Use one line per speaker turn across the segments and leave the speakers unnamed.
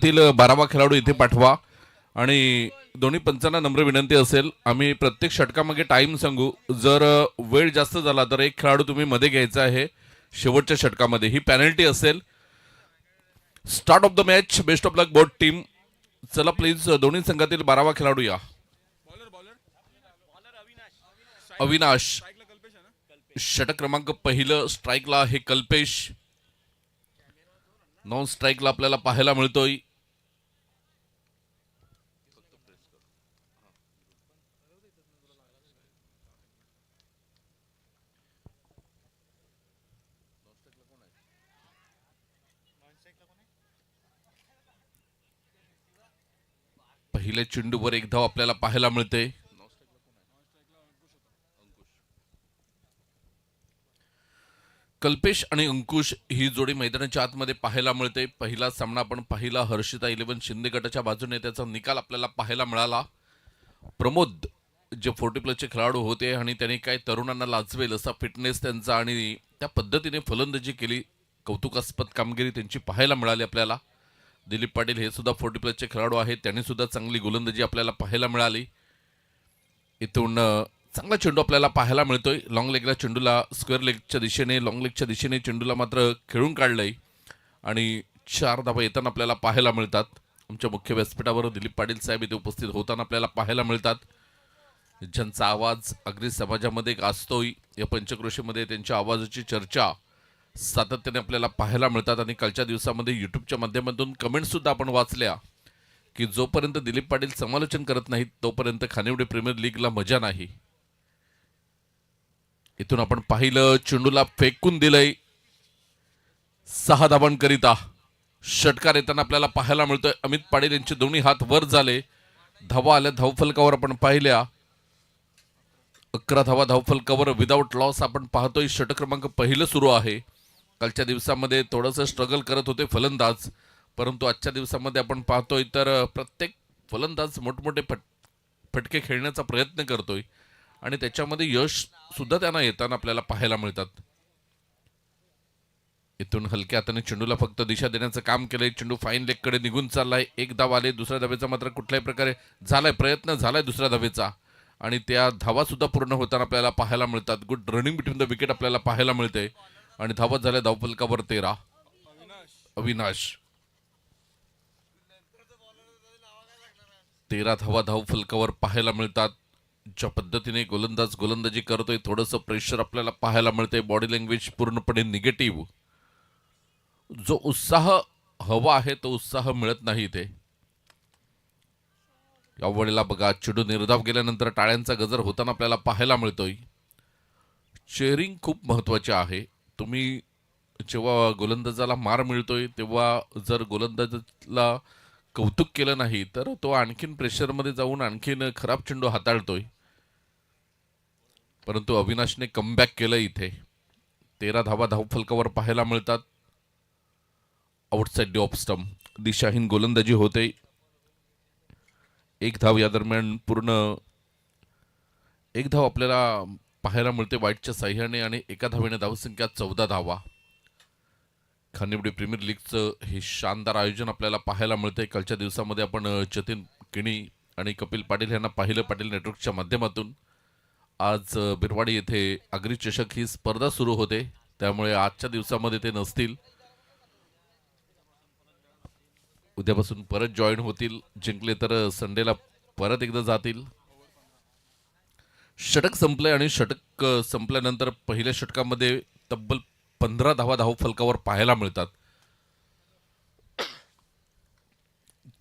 तील 12वा खेळाडू इथे पाठवा आणि दोन्ही पंचांना नम्र विनंती असेल, आम्ही प्रत्येक षटकामागे टाइम सांगू. जर वेळ जास्त झाला तर एक खेळाडू तुम्ही मध्ये घ्यायचा आहे शेवटच्या षटकामध्ये, ही पेनल्टी असेल. Start of the match. Best of luck both team. चला प्लीज दोन्ही संघातील 12वा खेळाडू या. अविनाश षटक क्रमांक पहिलं. स्ट्राईकला आहे कल्पेश. नॉन स्ट्राईकला आपल्याला पाहायला मिळतोय पहिल्या चेंडूवर एक धाव आपल्याला पाहायला मिळते. कल्पेश आणि अंकुश ही जोडी मैदानाच्या आतमध्ये पाहायला मिळते. पहिला सामना आपण पाहिला हर्षिता 11 शिंदे गटाच्या बाजूने, त्याचा निकाल आपल्याला पाहायला मिळाला. प्रमोद जे 40+ खेळाडू होते आणि त्यांनी काय तरुणांना लाजवेल असा फिटनेस त्यांचा आणि त्या पद्धतीने फलंदाजी केली, कौतुकास्पद कामगिरी त्यांची पाहायला मिळाली आपल्याला. दिलीप पाटील हे सुद्धा 40+ खेळाडू आहेत, त्यांनी सुद्धा चांगली गोलंदाजी आपल्याला पाहायला मिळाली. इथून चांगला चेंडू आपल्याला पाहायला मिळतोय. लॉंग लेगला चेंडूला स्क्वेअर लेगच्या दिशेने, लॉंग लेगच्या दिशेने चेंडूला मात्र खेळून काढलंय आणि 4 धावा येताना आपल्याला पाहायला मिळतात. आमच्या मुख्य व्यासपीठावर दिलीप पाटील साहेब इथे उपस्थित होताना आपल्याला पाहायला मिळतात, ज्यांचा आवाज अगदी समाजामध्ये गाजतोय. या पंचक्रोशीमध्ये त्यांच्या आवाजाची चर्चा सातत्याने आपल्याला पाहायला मिळतात. आणि कालच्या दिवसामध्ये यूट्यूबच्या माध्यमातून कमेंट्स सुद्धा आपण वाचल्या की जोपर्यंत दिलीप पाटील समालोचन करत नाहीत तोपर्यंत खानिवडे प्रीमियर लीगला मजा नाही. इथून आपण पाहिलं चेंडूला फेकून दिलंय 6 धावांकरिता. षटकार येताना आपल्याला पाहायला मिळतोय. अमित पाटील यांचे दोन्ही हात वर झाले. धावा आल्या धावफलकावर आपण पाहिल्या 11 धावा धावफलकावर विदाऊट लॉस आपण पाहतोय. षटक क्रमांक पहिलं सुरू आहे. कालच्या दिवसामध्ये थोडंसं स्ट्रगल करत होते फलंदाज, परंतु आजच्या दिवसामध्ये आपण पाहतोय तर प्रत्येक फलंदाज मोठमोठे फटके खेळण्याचा प्रयत्न करतोय आणि त्याच्यामध्ये यश सुद्धा त्यांना येताना आपल्याला पाहायला मिळतात. इथून हलक्या हाताने चेंडूला फक्त दिशा देण्याचं काम केलंय. चेंडू फाईन लेगकडे निघून चाललाय. एक धाव आले. दुसऱ्या धावेचा मात्र कुठल्याही प्रकारे झालाय प्रयत्न झालाय दुसऱ्या धावेचा आणि त्या धावा सुद्धा पूर्ण होताना आपल्याला पाहायला मिळतात. Good running between the wicket आपल्याला पाहायला मिळते आणि धावा झाल्या धावफलकावर 13. अविनाश 13 धावा धावफलकावर पाहायला मिळतात. ज्या पद्धतीने गोलंदाज गोलंदाजी करतोय थोडंसं प्रेशर आपल्याला पाहायला मिळतंय. बॉडी लँग्वेज पूर्णपणे निगेटिव्ह. जो उत्साह हवा आहे तो उत्साह मिळत नाही इथे. यावेळेला बघा चेंडू निर्धाव गेल्यानंतर टाळ्यांचा गजर होताना आपल्याला पाहायला मिळतोय. चेअरिंग खूप महत्वाचे आहे. तुम्ही जेव्हा गोलंदाजाला मार मिळतोय तेव्हा जर गोलंदाजाला कौतुक केलं नाही तर तो आणखीन प्रेशरमध्ये जाऊन आणखीन खराब चेंडू हाताळतोय. परंतु अविनाशने कमबॅक केलं इथे. 13 धावा धावफलकावर पाहायला मिळतात. आउटसाइड द ऑफ स्टंप दिशाहीन गोलंदाजी होते. एक धाव या दरम्यान पूर्ण एक धाव आपल्याला पाहायला मिळते वाईटच्या साह्याने आणि एका धावेने धावसंख्या 14 धावा. खानिवडे प्रीमियर लीगचं हे शानदार आयोजन आपल्याला पाहायला मिळते. कालच्या दिवसामध्ये आपण जतीन किणी आणि कपिल पाटील यांना पाहिलं पाटील नेटवर्कच्या माध्यमातून. आज बिरवाडी येथे आगरी चषक ही स्पर्धा सुरू होते, त्यामुळे आजच्या दिवसामध्ये ते नसतील. उद्यापासून परत जॉईन होतील. जिंकले तर संडेला परत एकदा जातील. षटक संपले आणि षटक संपल्यानंतर पहिल्या षटकामध्ये तब्बल 15 धावा धावफलकावर पाहायला मिळतात.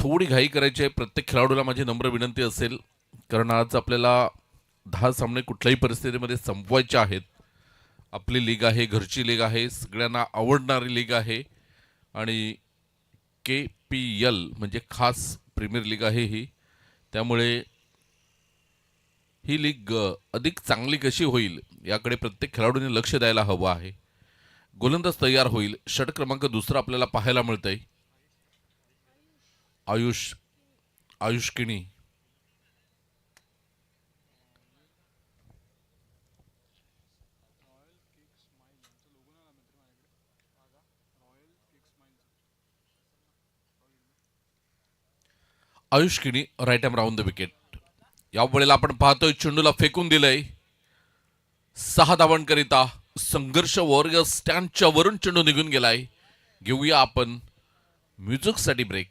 थोडी घाई करायची आहे. प्रत्येक खेळाडूला माझी नम्र विनंती असेल, कारण आज आपल्याला 10 सामने कुठल्याही परिस्थितीमध्ये संपवायचे आहेत. आपली लीग आहे, घरची लीग आहे, सगळ्यांना आवडणारी लीग आहे आणि KPL म्हणजे खास प्रीमियर लीग आहे ही. त्यामुळे ही लीग अधिक चांगली कशी होईल याकडे प्रत्येक खेळाडूने लक्ष द्यायला हवं आहे. गोलंदाज तयार होईल. षटक क्रमांक दुसरा आपल्याला पाहायला मिळतंय. Ayush Kini Ayush Kini right arm round the wicket. या वेळेला आपण पाहतोय चेंडूला फेकून दिलंय. 6 धावांकरिता संघर्ष वॉरियर स्टँडच्या वरून चेंडू निघून गेलाय. घेऊया आपण म्युझिकसाठी ब्रेक.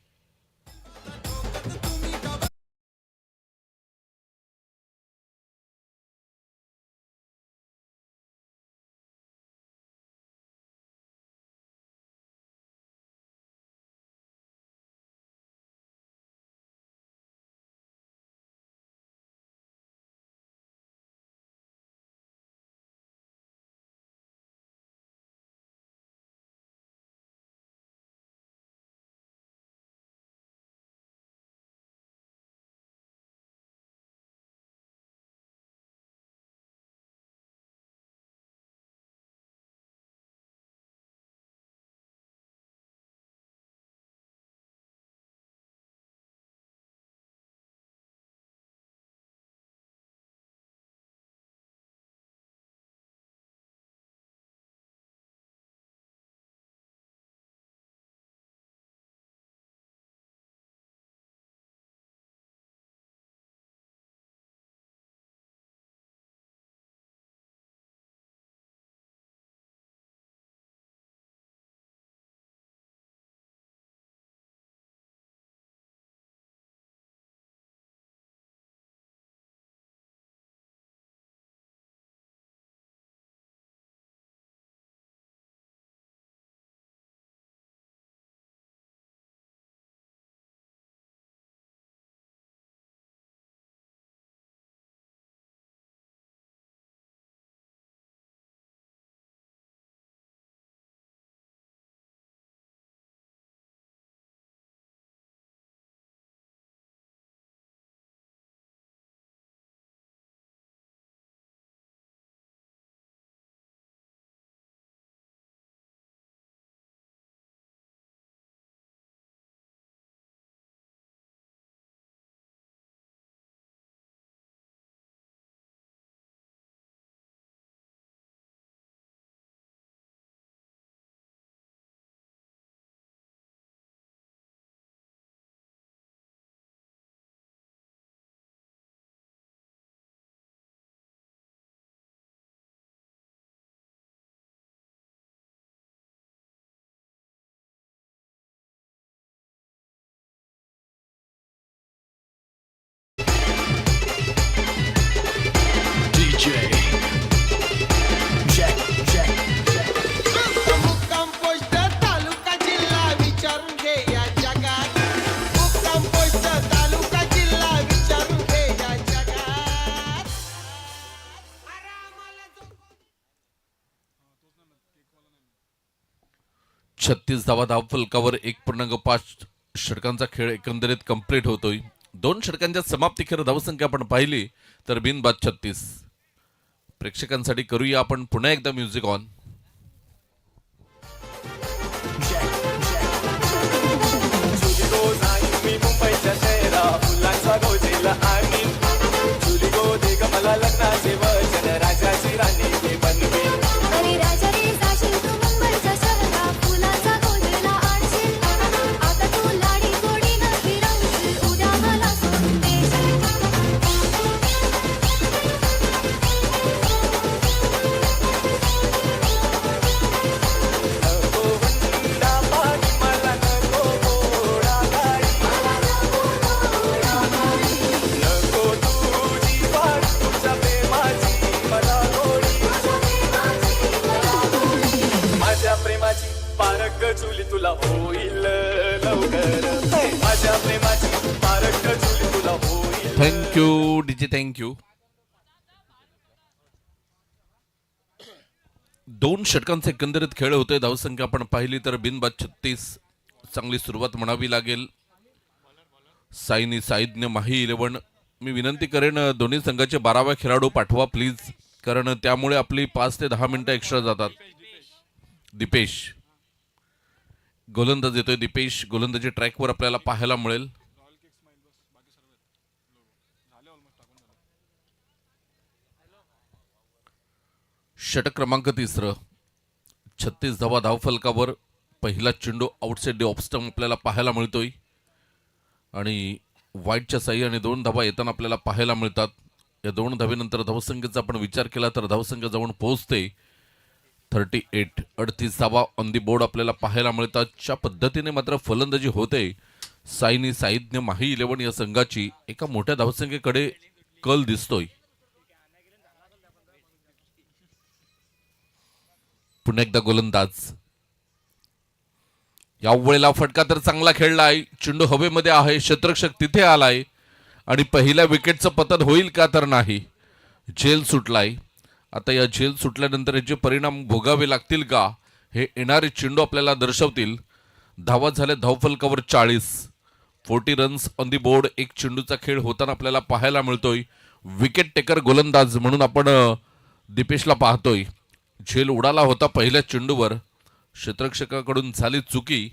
छत्तीस धावा धावफलकावर 1.5 षटकांचा खेळ एकंदरीत कंप्लीट होतोय. 2 षटकांच्या समाप्तीखेर धावसंख्या आपण पाहिली तर बिनबाद 36. प्रेक्षकांसाठी करूया आपण पुन्हा एकदा music on. Thank you DJ, thank you. 2 षटकांचे एकंदरीत खेळ होते. धावसंख्या आपण पाहिली तर बिनबाद 36. चांगली सुरुवात म्हणावी लागेल. साईनी साईदने माही 11. मी विनंती करेन दोन्ही संघाचे 12वा खेळाडू पाठवा प्लीज, कारण त्यामुळे आपली 5 ते 10 मिनिटं एक्स्ट्रा जातात. दीपेश गोलंदाज येतोय. दीपेश गोलंदाजी ट्रॅकवर आपल्याला पाहायला मिळेल. षटक क्रमांक 3. 36 धावा धावफलकावर पहिला चेंडू आउटसाइड द ऑफ स्टंप आपल्याला पाहायला मिळतोय आणि वाईटच्या साह्याने 2 धावा येताना आपल्याला पाहायला मिळतात. या 2 धावेनंतर धावसंख्येचा आपण विचार केला तर धावसंख्या जवळ पोहोचते 38. 38 धावा ऑन दी बोर्ड आपल्याला पाहायला मिळतात. ज्या पद्धतीने मात्र फलंदाजी होते साईनी साईज्ञ माही 11 या संघाची एका मोठ्या धावसंख्येकडे कल दिसतोय. पुन्हा एकदा गोलंदाज. यावेळेला फटका तर चांगला खेळलाय. चेंडू हवेमध्ये आहे. क्षेत्ररक्षक तिथे आलाय आणि पहिल्या विकेटचं पतन होईल का तर नाही. झेल सुटलाय. आता या झेल सुटल्यानंतर याचे परिणाम भोगावे लागतील का हे येणारे चेंडू आपल्याला दर्शवतील. धावा झाल्या धावफलकावर 40 रन्स ऑन दी बोर्ड. एक चेंडूचा खेळ होताना आपल्याला पाहायला मिळतोय. विकेट टेकर गोलंदाज म्हणून आपण दीपेशला पाहतोय. झेल उडाला होता पहिल्या चेंडूवर. क्षेत्ररक्षकाकडून झाली चुकी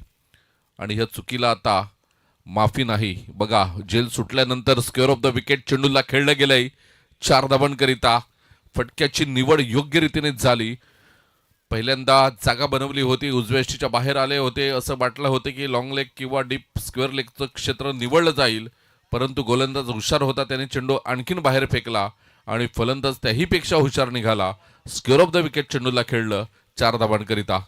आणि ह्या चुकीला आता माफी नाही. बघा झेल सुटल्यानंतर स्क्वेअर ऑफ द विकेट चेंडूला खेळलं गेलंय 4 धावांकरिता. फटक्याची निवड योग्य रीतीने झाली. पहिल्यांदा जागा बनवली होती. उजव्या यष्टीच्या बाहेर आले होते. असं वाटलं होतं की लॉंग लेग किंवा डीप स्क्वेअर लेगचं क्षेत्र निवडलं जाईल, परंतु गोलंदाज हुशार होता. त्याने चेंडू आणखीन बाहेर फेकला आणि फलंदाज त्याहीपेक्षा हुशार निघाला. स्क्वेअर ऑफ द विकेट चेंडूला खेळलं 4 धावांकरिता.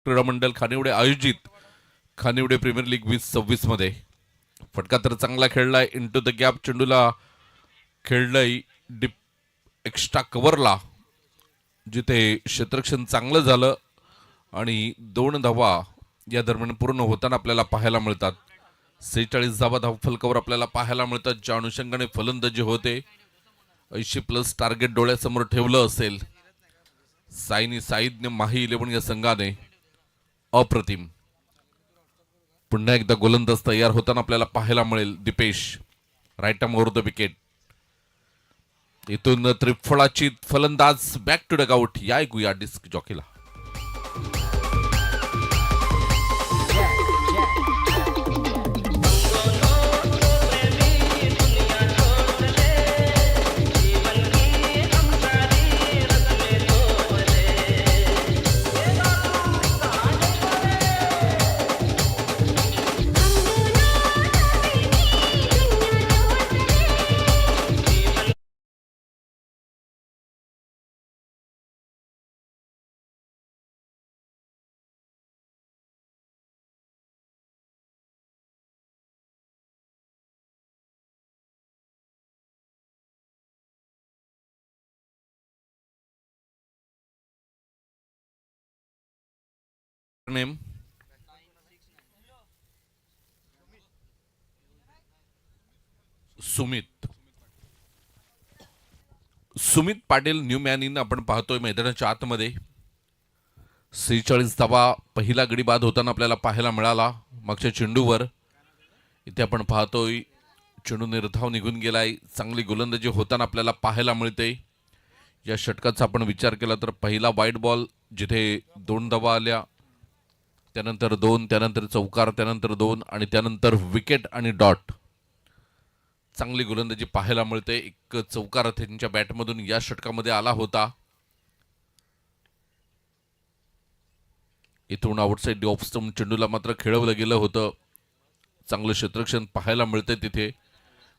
क्रीडा मंडळ खानिवडे आयोजित खानिवडे प्रीमियर लीग 2026 मध्ये फटका तर चांगला खेळलाय. इंटू द गॅप चेंडूला खेळलंय डीप एक्स्ट्रा कव्हरला, जिथे क्षेत्ररक्षण चांगलं झालं आणि 2 धावा या दरम्यान पूर्ण होताना आपल्याला पाहायला मिळतात. 46 धावा धावफलकावर आपल्याला पाहायला मिळतात. ज्या अनुषंगाने फलंदाजी होते 80+ टार्गेट डोळ्यासमोर ठेवलं असेल साईनी साईज्ञ माही 11 या संघाने. अप्रतिम. पुन्हा एकदा गोलंदाज तयार होताना आपल्याला पाहायला मिळेल Dipesh. Right arm over the wicket. इथून त्रिफळाची फलंदाज बॅक टू डगआउट. या ऐकूया डिस्क जॉकीला. Name Sumit Patil new man in आपण पाहतोय मैदानाच्या आतमध्ये. 46 धावा पहिला गडी बाद होताना आपल्याला पाहायला मिळाला मागच्या चेंडूवर. इथे आपण पाहतोय चेंडू निर्धाव निघून गेलाय. चांगली गोलंदाजी होताना आपल्याला पाहायला मिळते. या षटकाचा आपण विचार केला तर पहिला वाईड बॉल जिथे 2 धावा आल्या, त्यानंतर 2, त्यानंतर चौकार, त्यानंतर 2 आणि त्यानंतर विकेट आणि डॉट. चांगली गोलंदाजी पाहायला मिळते. एक चौकार त्यांच्या बॅटमधून या षटकामध्ये आला होता. इथून आउटसाइड ऑफ स्टंप चेंडूला मात्र खेळवलं गेलं होतं. चांगलं क्षेत्ररक्षण पाहायला मिळतंय तिथे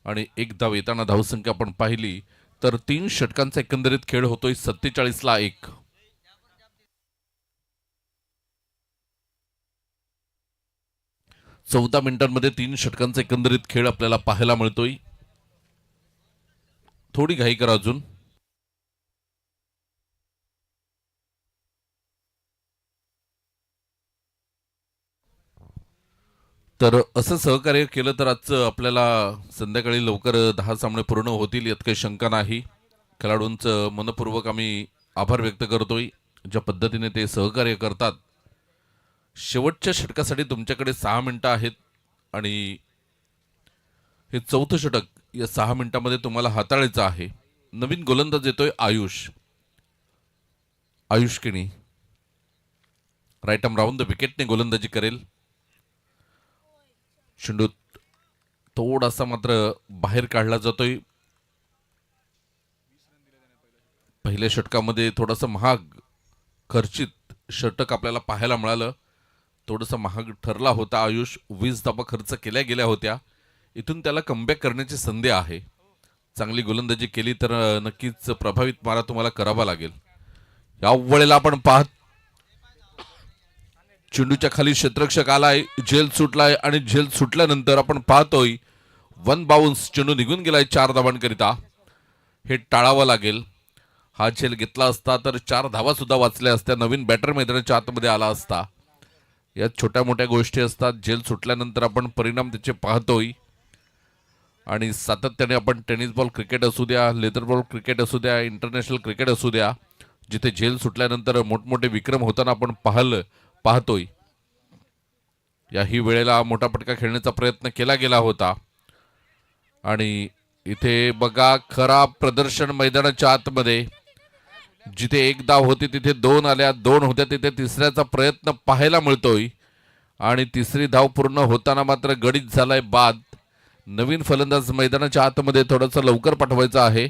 आणि एक धाव येताना धावसंख्या आपण पाहिली तर 3 षटकांचा एकंदरीत खेळ होतोय 47ला 1. चौदा मिनिटांमध्ये 3 षटकांचा एकंदरीत खेळ आपल्याला पाहायला मिळतोय. थोडी घाई करा अजून. तर असं सहकार्य केलं तर आजचं आपल्याला संध्याकाळी लवकर 10 सामने पूर्ण होतील यात काही शंका नाही. खेळाडूंचं मनपूर्वक आम्ही आभार व्यक्त करतोय ज्या पद्धतीने ते सहकार्य करतात. शेवटच्या षटकासाठी तुमच्याकडे 6 मिनिटं आहेत आणि हे 4थं षटक या 6 मिनिटांमध्ये तुम्हाला हाताळायचं आहे. नवीन गोलंदाज येतोय आयुष. आयुष किणी राईट आर्म राऊंड द विकेटने गोलंदाजी करेल. चेंडू थोडासा मात्र बाहेर काढला जातोय. पहिल्या षटकामध्ये थोडासा महाग खर्चित षटक आपल्याला पाहायला मिळालं. थोडासा महाग ठरला होता. आयुष 20 धावा खर्च केल्या गेल्या होत्या. इथून त्याला कमबॅक करण्याची संधी आहे. चांगली गोलंदाजी केली तर नक्कीच प्रभावित मारा तुम्हाला करावा लागेल. या वेळेला आपण पाहत चेंडूच्या खाली क्षेत्ररक्षक आलाय, झेल सुटलाय आणि झेल सुटल्यानंतर आपण पाहतोय वन बाउन्स चेंडू निघून गेलाय 4 धावांकरिता. हे टाळावं लागेल. हा झेल घेतला असता तर 4 धावा सुद्धा वाचल्या असत्या. नवीन बॅटर मैदानाच्या आतमध्ये आला असता. या छोट्या मोठ्या गोष्टी असतात. झेल सुटल्यानंतर आपण परिणाम त्याचे पाहतोय आणि सातत्याने आपण टेनिस बॉल क्रिकेट असू द्या, लेदर बॉल क्रिकेट असू द्या, इंटरनॅशनल क्रिकेट असू द्या, जिथे झेल सुटल्यानंतर मोठमोठे विक्रम होताना आपण पाहतोय. याही वेळेला मोठा पटका खेळण्याचा प्रयत्न केला गेला होता आणि इथे बघा खराब प्रदर्शन मैदानाच्या आतमध्ये. जिथे 1 धाव होती तिथे 2 आल्या, 2 होत्या तिथे तिसऱ्याचा प्रयत्न पाहायला मिळतोय आणि तिसरी धाव पूर्ण होताना मात्र गडीत झालाय बाद. नवीन फलंदाज मैदानाच्या आतमध्ये थोडंसं लवकर पाठवायचं आहे.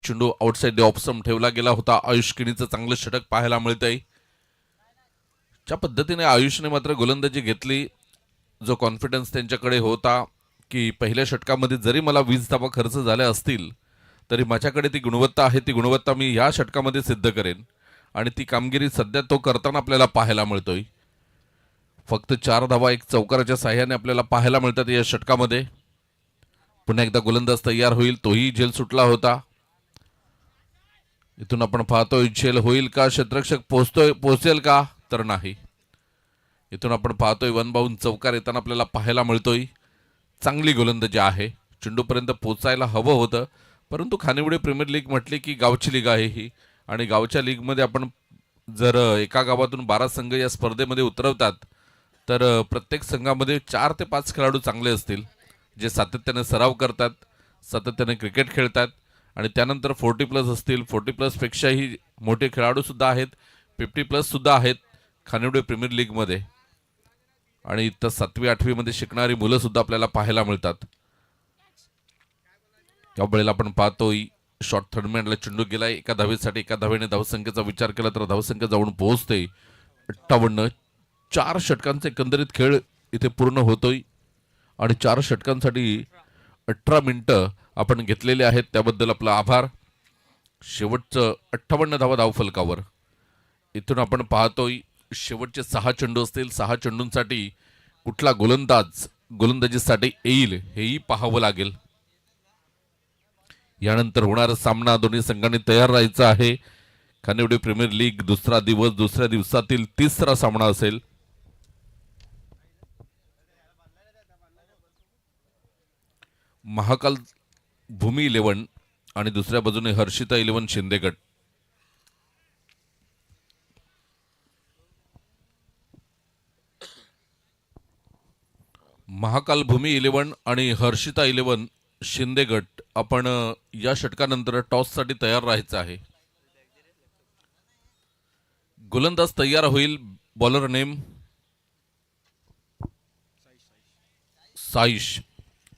चेंडू आउटसाइड द ऑप्शन ठेवला गेला होता. आयुष किणीचं चांगलं षटक पाहायला मिळतंय. ज्या पद्धतीने आयुषने मात्र गोलंदाजी घेतली, जो कॉन्फिडन्स त्यांच्याकडे होता की पहिल्या षटकामध्ये जरी मला 20 धावा खर्च झाल्या असतील तरी माझ्याकडे ती गुणवत्ता आहे, ती गुणवत्ता मी या षटकामध्ये सिद्ध करेन आणि ती कामगिरी सध्या तो करताना आपल्याला पाहायला मिळतोय. फक्त 4 धावा एक चौकाराच्या साह्याने आपल्याला पाहायला मिळतात या षटकामध्ये. पुन्हा एकदा गोलंदाज तयार होईल. तोही झेल सुटला होता. इथून आपण पाहतोय झेल होईल का, क्षेत्ररक्षक पोहोचेल का, तर नाही. इथून आपण पाहतोय वन बाउंड चौकार येताना आपल्याला पाहायला मिळतोय. चांगली गोलंदाजी आहे. चेंडूपर्यंत पोचायला हवं होतं, परंतु खानिवडे प्रीमियर लीग म्हटली की गावची लीग आहे ही आणि गावच्या लीगमध्ये आपण जर एका गावातून 12 संघ या स्पर्धेमध्ये उतरवतात तर प्रत्येक संघामध्ये 4 ते 5 खेळाडू चांगले असतील जे सातत्याने सराव करतात, सातत्याने क्रिकेट खेळतात आणि त्यानंतर 40+ असतील. 40+ पेक्षाही मोठे खेळाडू सुद्धा आहेत, 50+ सुद्धा आहेत खानिवडे प्रीमियर लीगमध्ये आणि इथं 7वी 8वी मध्ये शिकणारी मुलं सुद्धा आपल्याला पाहायला मिळतात. या वेळेला आपण पाहतोय शॉर्ट थर्डमॅनला चेंडू गेलाय. एका धावेसाठी, एका धावेने धावसंख्येचा विचार केला तर धावसंख्या जाऊन पोहोचते 58. 4 षटकांचे एकंदरीत खेळ इथे पूर्ण होतोय आणि 4 षटकांसाठी 18 मिनिटं आपण घेतलेले आहेत, त्याबद्दल आपला आभार. शेवटचं 58 धावा धावफलकावर. इथून आपण पाहतोय शेवटचे 6 चेंडू असतील. 6 चेंडूंसाठी कुठला गोलंदाज गोलंदाजीसाठी येईल हेही पाहावं लागेल. यानंतर होणारा सामना दोन्ही संघांनी तयार राहायचं आहे. खानिवडे प्रीमियर लीग दुसरा दिवस, दुसऱ्या दिवसातील तिसरा सामना असेल. महाकाल भूमी 11 आणि दुसऱ्या बाजूने हर्षिता 11 शिंदेगड. महाकाल भूमी 11 आणि हर्षिता 11 शिंदेगड आपण या षटकानंतर टॉससाठी तयार राहायचं आहे. गोलंदाज तयार होईल. Bowler name Saish.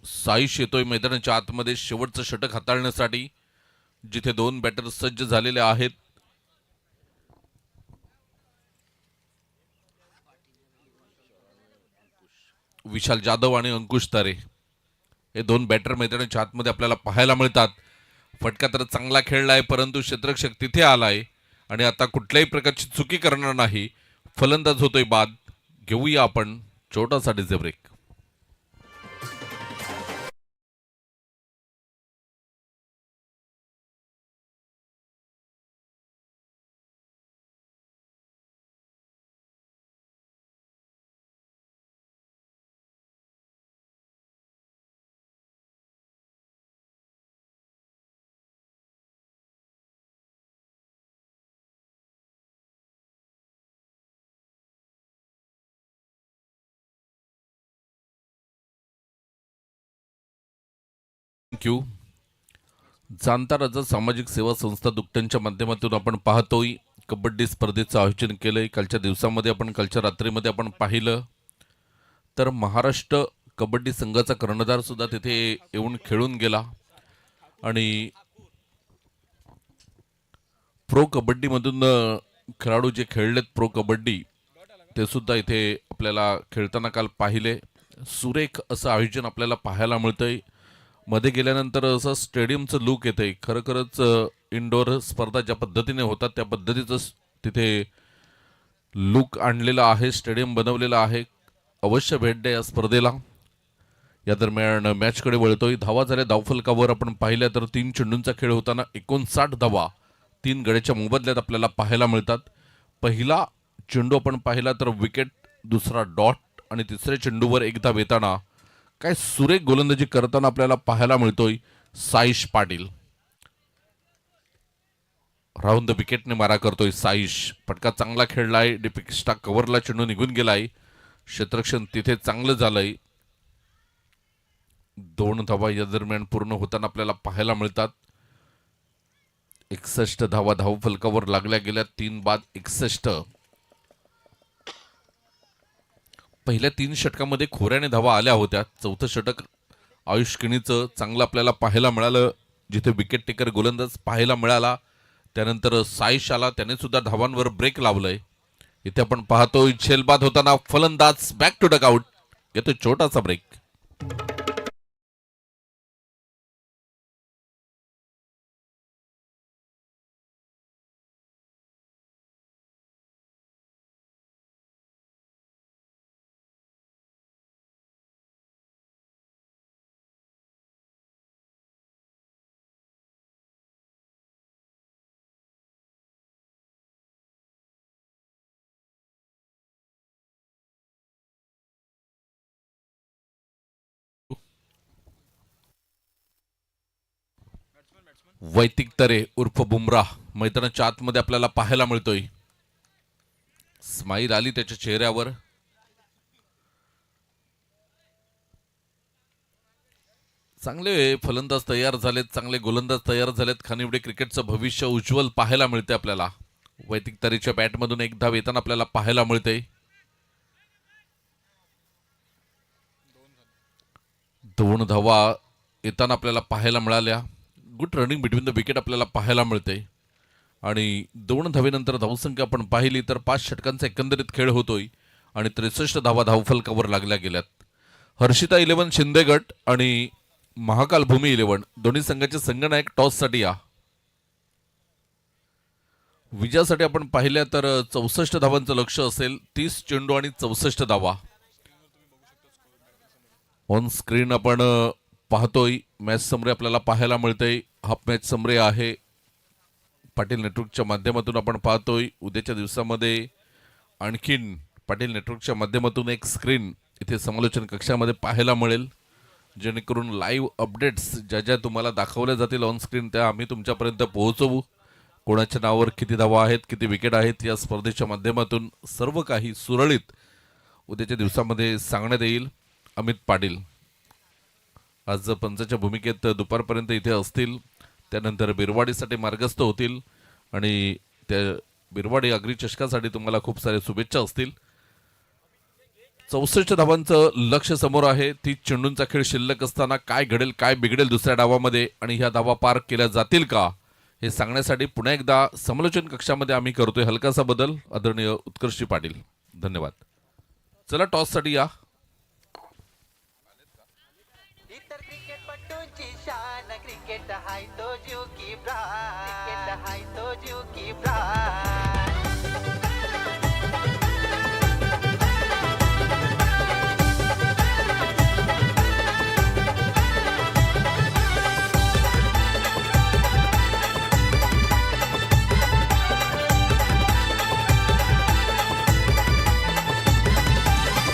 साईश येतोय मैदानाच्या आतमध्ये शेवटचं षटक हाताळण्यासाठी, जिथे 2 बॅटर सज्ज झालेले आहेत. विशाल जाधव आणि अंकुश तारे हे 2 बॅटर मैदानाच्या आतमध्ये आपल्याला पाहायला मिळतात. फटका तर चांगला खेळलाय, परंतु क्षेत्ररक्षक तिथे आलाय आणि आता कुठल्याही प्रकारची चुकी करणार नाही. फलंदाज होतोय बाद. घेऊया आपण छोटासा डीजे ब्रेक. थँक्यू. जाणता राजा सामाजिक सेवा संस्था दुकट्यांच्या माध्यमातून आपण पाहतोय कबड्डी स्पर्धेचं आयोजन केलंय. कालच्या दिवसामध्ये आपण कालच्या रात्रीमध्ये आपण पाहिलं तर महाराष्ट्र कबड्डी संघाचा कर्णधार सुद्धा तिथे येऊन खेळून गेला आणि प्रो कबड्डीमधून खेळाडू जे खेळलेत प्रो कबड्डी ते सुद्धा इथे आपल्याला खेळताना काल पाहिले. सुरेख असं आयोजन आपल्याला पाहायला मिळतंय. मध्ये गेल्यानंतर असं स्टेडियमचं लुक येतंय. खरोखरच इनडोअर स्पर्धा ज्या पद्धतीने होतात त्या पद्धतीचं तिथे लुक आणलेला आहे. स्टेडियम बनवलेलं आहे. अवश्य भेट द्या या स्पर्धेला. या दरम्यान मॅचकडे वळतोय. धावा झाल्या धावफलकावर आपण पाहिल्या तर 3 चेंडूंचा खेळ होताना 59 धावा 3 गड्याच्या मोबदल्यात आपल्याला पाहायला मिळतात. पहिला चेंडू आपण पाहिला तर विकेट, दुसरा डॉट आणि तिसऱ्या चेंडूवर एक धाव येताना काय सुरेख गोलंदाजी करताना आपल्याला पाहायला मिळतोय साईश पाटील. राऊंड द विकेटने मारा करतोय साईश. फटका चांगला खेळलाय. डिपिक्स्टा कव्हरला चेंडू निघून गेलाय. क्षेत्ररक्षण तिथे चांगलं झालंय. 2 धावा या दरम्यान पूर्ण होताना आपल्याला पाहायला मिळतात. 61 धावा धावफलकावर लागल्या गेल्या. 3 बाद 61. पहिल्या 3 षटकामध्ये खोऱ्याने धावा आल्या होत्या. चौथं षटक आयुष किणीचं चांगलं आपल्याला पाहायला मिळालं, जिथे विकेट टेकर गोलंदाज पाहायला मिळाला. त्यानंतर साईश आला, त्याने सुद्धा धावांवर ब्रेक लावलंय. इथे आपण पाहतोय झेलबाद होताना फलंदाज बॅक टू डगआउट. येतोय छोटासा ब्रेक. वैतिक तरे उर्फ बुमराह मैदानाच्या आतमध्ये आपल्याला पाहायला मिळतोय. स्माईल आली त्याच्या चेहऱ्यावर. चांगले फलंदाज तयार झालेत, चांगले गोलंदाज तयार झालेत. खानिवडे क्रिकेटचं भविष्य उज्ज्वल पाहायला मिळते आपल्याला. वैतिक तरेच्या बॅटमधून एक धाव येताना आपल्याला पाहायला मिळते. 2 धावा येताना आपल्याला पाहायला मिळाल्या. Good running between the wicket आपल्याला पाहायला मिळते. आणि 2 धावेनंतर धावसंख्या आपण पाहिली तर 5 षटकांचा एकंदरीत खेळ होतोय आणि 63 धावा धावफलकावर लागल्या गेल्यात. हर्षिता 11 शिंदे गट आणि महाकाल भूमी 11 दोन्ही संघाचे संघनायक टॉससाठी या. विजयासाठी आपण पाहिल्या तर 64 धावांचं लक्ष असेल. 30 चेंडू आणि 64 धावा. ऑन स्क्रीन आपण पाहतोय मॅच समरी आपल्याला पाहायला मिळते. हाफ मॅच समरी आहे. पाटील नेटवर्कच्या माध्यमातून आपण पाहतोय. उद्याच्या दिवसामध्ये आणखीन पाटील नेटवर्कच्या माध्यमातून एक स्क्रीन इथे समालोचन कक्षामध्ये पाहायला मिळेल, जेणेकरून लाईव्ह अपडेट्स ज्या ज्या तुम्हाला दाखवल्या जातील ऑन स्क्रीन त्या आम्ही तुमच्यापर्यंत पोहोचवू. कोणाच्या नावावर किती धावा आहेत, किती विकेट आहेत, या स्पर्धेच्या माध्यमातून सर्व काही सुरळीत उद्याच्या दिवसामध्ये सांगण्यात येईल. अमित पाटील आज पंचाच्या भूमिकेत दुपारपर्यंत इथे असतील. त्यानंतर बिरवाडीसाठी मार्गस्थ होतील आणि त्या बिरवाडी अग्री चषकासाठी तुम्हाला खूप सारे शुभेच्छा असतील. 64 धावांचं लक्ष समोर आहे. 30 चेंडूंचा खेळ शिल्लक असताना काय घडेल, काय बिघडेल दुसऱ्या डावामध्ये आणि ह्या धावा पार केल्या जातील का, हे सांगण्यासाठी पुन्हा एकदा समालोचन कक्षामध्ये आम्ही करतोय हलकासा बदल. आदरणीय उत्कर्षजी पाटील, धन्यवाद. चला टॉससाठी या.
इतर क्रिकेटपटूंची शान क्रिकेट हाय. हाय तो जीव की प्राण, क्रिकेट हाय तो जीव की प्राण.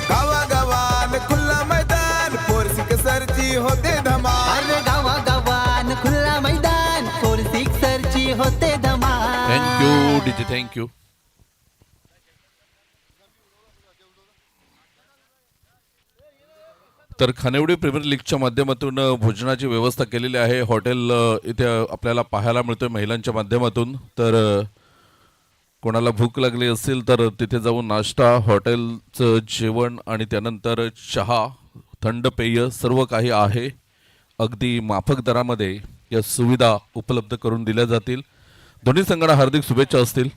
गावागावान खुल्ला मैदान पोरसिक सरची होते धमाल.
अरे गावागावान खुल्ला मैदान, फोर सिक्सरची होते धमाल.
Thank you DJ, thank you. तर खानिवडे प्रीमियर लीगच्या माध्यमातून भोजनाची व्यवस्था केलेली आहे. हॉटेल इथे आपल्याला पाहायला मिळतोय महिलांच्या माध्यमातून. तर कोणाला भूक लागली असेल तर तिथे जाऊन नाश्ता, हॉटेलचं जेवण आणि त्यानंतर चहा, थंड पेय सर्व काही आहे. अगदी माफक दरामध्ये या सुविधा उपलब्ध करून दिल्या जातील. दोन्ही संघांना हार्दिक शुभेच्छा असतील.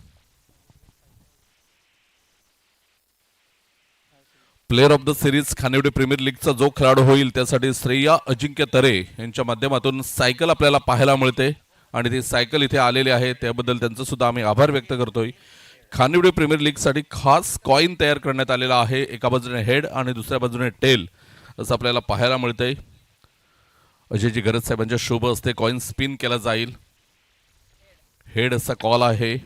Player of the series Khanivade premier लीगचा जो खेळाडू होईल त्यासाठी श्रेया अजिंक्य तरे यांच्या माध्यमातून सायकल आपल्याला पाहायला मिळते आणि ती सायकल इथे आलेली आहे, त्याबद्दल त्यांचं सुद्धा आम्ही आभार व्यक्त करतोय. खानिवडे प्रीमियर लीगसाठी खास कॉइन तयार करण्यात आलेला आहे. एका बाजूने हेड आणि दुसऱ्या बाजूने टेल असं आपल्याला पाहायला मिळतंय. अजयजी गरज साहेबांच्या शुभ असते कॉइन स्पिन केला जाईल. हेड असा कॉल आहे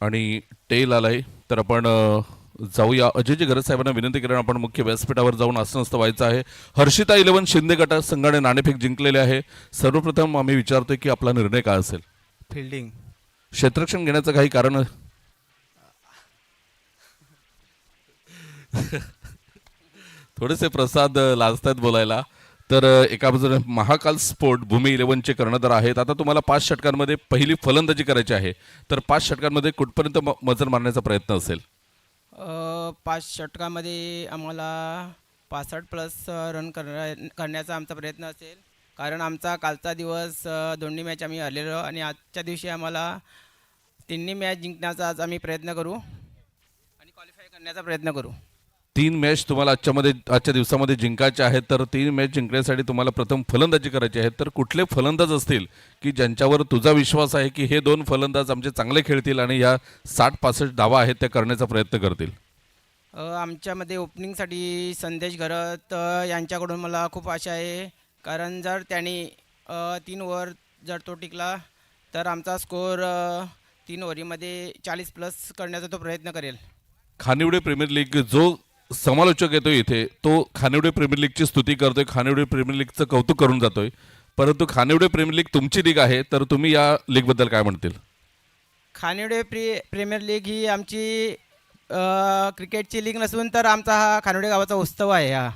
आणि टेल आलाय. तर आपण जाऊया. अजयजी गरज साहेबांना विनंती करेन आपण मुख्य व्यासपीठावर जाऊन आसनस्थ व्हायचं आहे. हर्षिता 11 शिंदे गट संघाने नाणेफेक जिंकलेले आहे. सर्वप्रथम आम्ही विचारतोय की आपला निर्णय काय असेल.
फिल्डिंग.
क्षेत्ररक्षण घेण्याचं काही कारण थोडेसे प्रसाद लाजतात बोलायला. तर एका बाजूने महाकाल स्पोर्ट भूमी 11चे कर्णधार आहेत. आता तुम्हाला 5 षटकांमध्ये पहिली फलंदाजी करायची आहे. तर 5 षटकांमध्ये कुठपर्यंत मजल मारण्याचा प्रयत्न असेल.
5 षटकामध्ये आम्हाला 65+ रन करण्याचा आमचा प्रयत्न असेल. कारण आमचा कालचा दिवस दोन्ही मॅच आम्ही हरलेलो आणि आजच्या दिवशी आम्हाला तिन्ही मॅच जिंकण्याचा आज आम्ही प्रयत्न करू आणि क्वालिफाय करण्याचा प्रयत्न करू.
3 मॅच तुम्हाला आजच्या दिवसामध्ये जिंकायचे आहेत. तर 3 मॅच जिंकण्यासाठी तुम्हाला प्रथम फलंदाजी करायची आहे. तर कुठले फलंदाज असतील की ज्यांच्यावर तुझा विश्वास आहे की हे 2 फलंदाज आमचे चांगले खेळतील आणि या 60-65 धावा आहेत त्या करण्याचा प्रयत्न करतील.
आमच्यामध्ये ओपनिंगसाठी संदेश घरत यांच्याकडून मला खूप आशा आहे. कारण जर त्यांनी 3 ओव्हर जर तो टिकला तर आमचा स्कोअर 3 ओव्हरीमध्ये 40+ करण्याचा तो प्रयत्न करेल.
खानिवडे प्रीमियर लीग जो समालोचक येतो इथे तो खानिवडे प्रीमियर लीगची स्तुती करतोय, खानिवडे प्रीमियर लीगचं कौतुक करून जातोय. परंतु खानिवडे प्रीमियर लीग तुमची लीग आहे, तर तुम्ही या लीगबद्दल काय म्हणतील.
खानिवडे प्रीमियर लीग ही आमची क्रिकेटची लीग नसून तर आमचा हा खानिवडे गावाचा उत्सव आहे हा.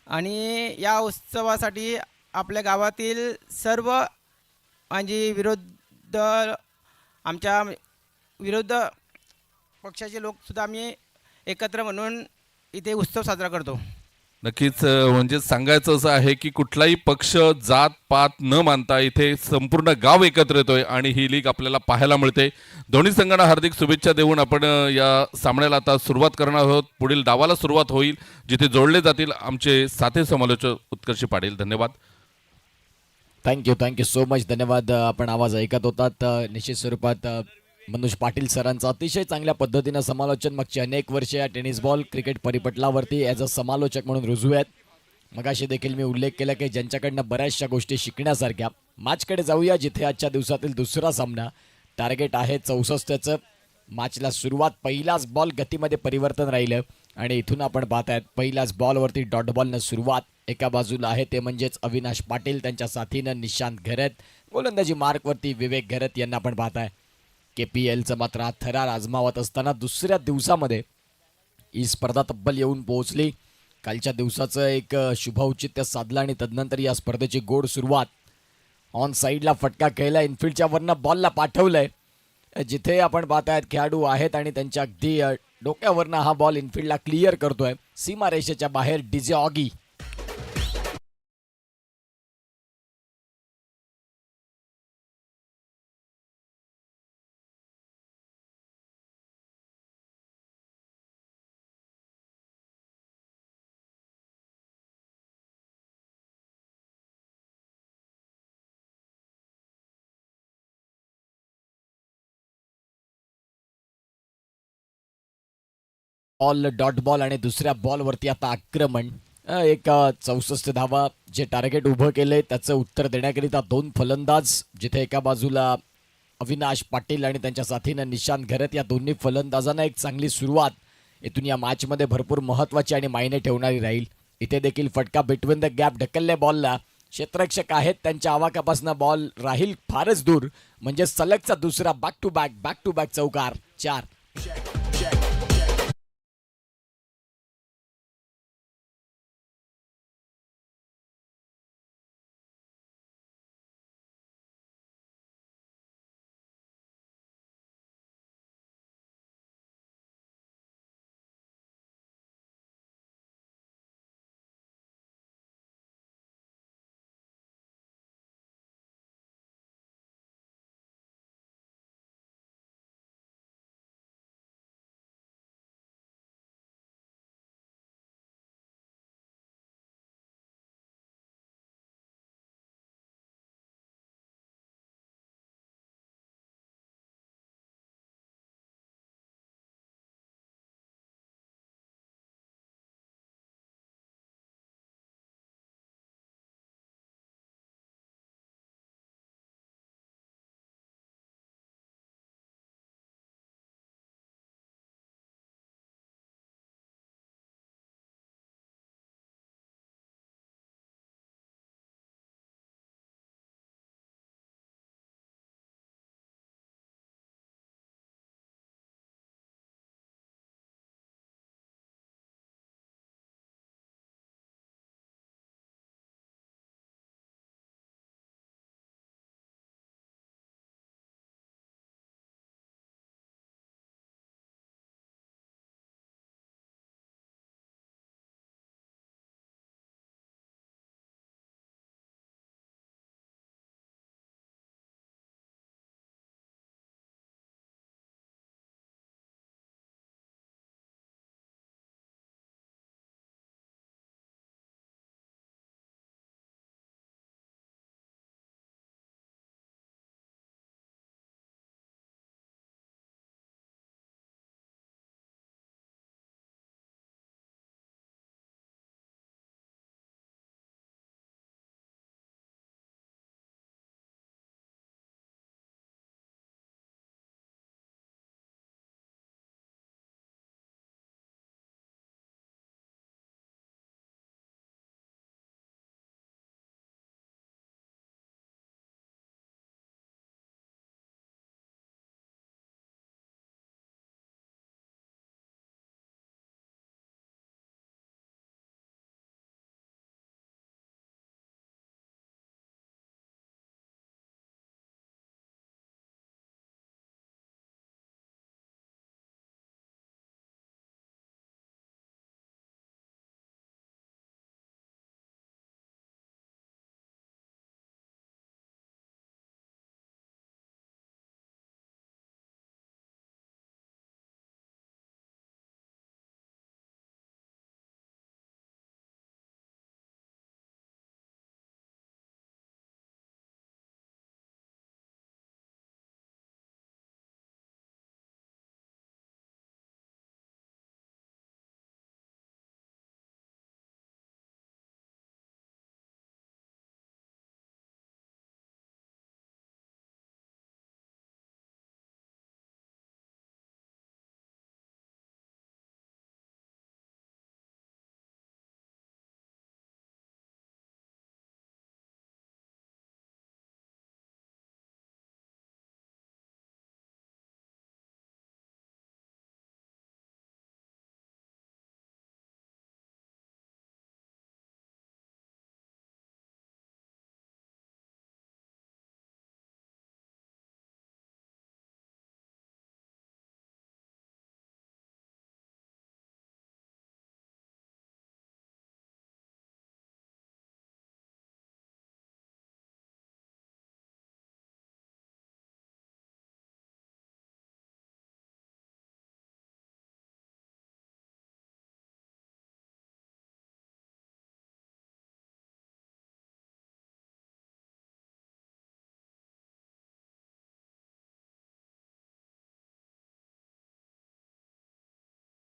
आणि या उत्सवासाठी आपल्या गावातील सर्व म्हणजे आमच्या विरुद्ध पक्षाचे लोकसुद्धा आम्ही एकत्र म्हणून इथे उत्सव साजरा करतो.
नक्कीच म्हणजे सांगायचं असं आहे की कुठलाही पक्ष जात पात न मानता इथे संपूर्ण गाव एकत्र येतोय आणि ही लीग आपल्याला पाहायला मिळते. दोन्ही संघांना हार्दिक शुभेच्छा देऊन आपण या सामन्याला आता सुरुवात करणार आहोत. पुढील डावाला सुरुवात होईल जिथे जोडले जातील आमचे साथी समालोचक उत्कर्ष पाटील. धन्यवाद.
Thank you so much. धन्यवाद. आपण आवाज ऐकत होतात निश्चित स्वरूपात मनोज पाटील सरांचं अतिशय चांगल्या पद्धतीनं समालोचन. मागची अनेक वर्षे या टेनिस बॉल क्रिकेट परिपटलावरती ॲज अ समालोचक म्हणून रुजू आहेत. मगाशी देखील मी उल्लेख केला की ज्यांच्याकडनं बऱ्याचशा गोष्टी शिकण्यासारख्या. मॅचकडे जाऊया जिथे आजच्या दिवसातील दुसरा सामना. टार्गेट आहे 64चं. मॅचला सुरुवात पहिलाच बॉल गतीमध्ये परिवर्तन राहिलं आणि इथून आपण पाहत आहेत पहिल्याच बॉलवरती डॉट बॉलनं सुरुवात. एका बाजूला आहे ते म्हणजेच अविनाश पाटील, त्यांच्या साथीनं निशांत घरत. गोलंदाजी मार्कवरती विवेक घरत यांना आपण पाहताय. KPLचं मात्र हा थरार आजमावत असताना दुसऱ्या दिवसामध्ये ही स्पर्धा तब्बल येऊन पोहोचली. कालच्या दिवसाचं एक शुभौचित्य साधलं आणि तदनंतर या स्पर्धेची गोड सुरुवात. ऑन साईडला फटका खेळला, इनफिल्डच्या वरनं बॉलला पाठवलंय जिथे आपण पाहतायत खेळाडू आहेत आणि त्यांच्या अगदी डोक्यावरनं हा बॉल इनफिल्डला क्लिअर करतोय सीमारेषेच्या बाहेर DJ Oggy. Ball dot ball आणि दुसऱ्या बॉलवरती आता आक्रमण. एक 64 धावा जे टार्गेट उभं केलंय त्याचं उत्तर देण्याकरिता 2 फलंदाज, जिथे एका बाजूला अविनाश पाटील आणि त्यांच्या साथीनं निशांत घरत, या दोन्ही फलंदाजांना एक चांगली सुरुवात इथून या मॅचमध्ये भरपूर महत्वाची आणि मायने ठेवणारी राहील. इथे देखील फटका बिटवीन द गॅप ढकलले बॉलला. क्षेत्ररक्षक आहेत त्यांच्या आवाकापासून बॉल राहील फारच दूर, म्हणजे सलगचा दुसरा बॅक टू बॅक चौकार 4.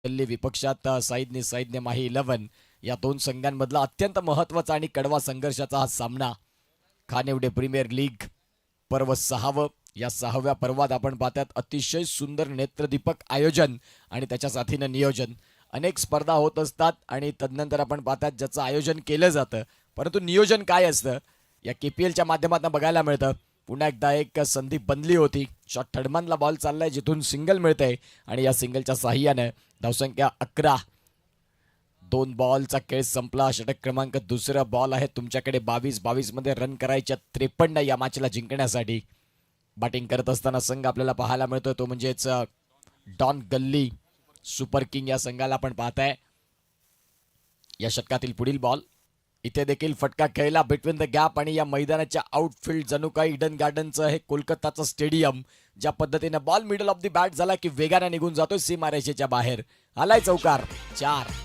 दिल्ली विपक्षात सैन्य माही 11 या दोन संघांमधला अत्यंत महत्त्वाचा आणि कडवा संघर्षाचा हा सामना. खानिवडे प्रीमियर लीग पर्व 6. या 6व्या पर्वात आपण पाहतात अतिशय सुंदर नेत्रदीपक आयोजन आणि त्याच्या साथीनं नियोजन. अनेक स्पर्धा होत असतात आणि तदनंतर आपण पाहतात ज्याचं आयोजन केलं जातं, परंतु नियोजन काय असतं या KPLच्या माध्यमातून बघायला मिळतं. पुन्हा एकदा एक संधी बनली होती. शॉट थर्डमनला बॉल चाललाय जिथून सिंगल मिळतंय आणि या सिंगलच्या साह्यानं धावसंख्या 11. 2 बॉलचा खेळ संपला. षटक क्रमांक 2 बॉल आहे तुमच्याकडे 22 मध्ये रन करायच्या 53 या मॅचला जिंकण्यासाठी. बॅटिंग करत असताना संघ आपल्याला पाहायला मिळतोय तो म्हणजेच डॉन गल्ली सुपर किंग या संघाला आपण पाहताय. या षटकातील पुढील बॉल. इथे देखील फटका खेळला बिटवीन द गॅप आणि या मैदानाच्या आउटफील्ड जणू काही इडन गार्डनचं हे कोलकाताचं स्टेडियम. ज्या पद्धतीने ball middle of the bat झाला की वेगाने निघून जातोय सीमारेषेच्या बाहेर. आलाय चौकार. 4.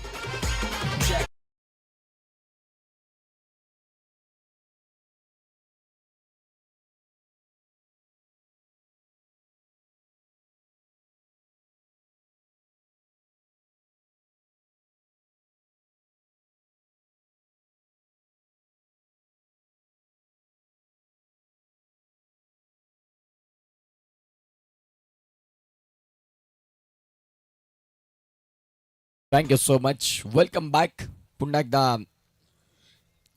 Thank you so much. Welcome back. पुन्हा एकदा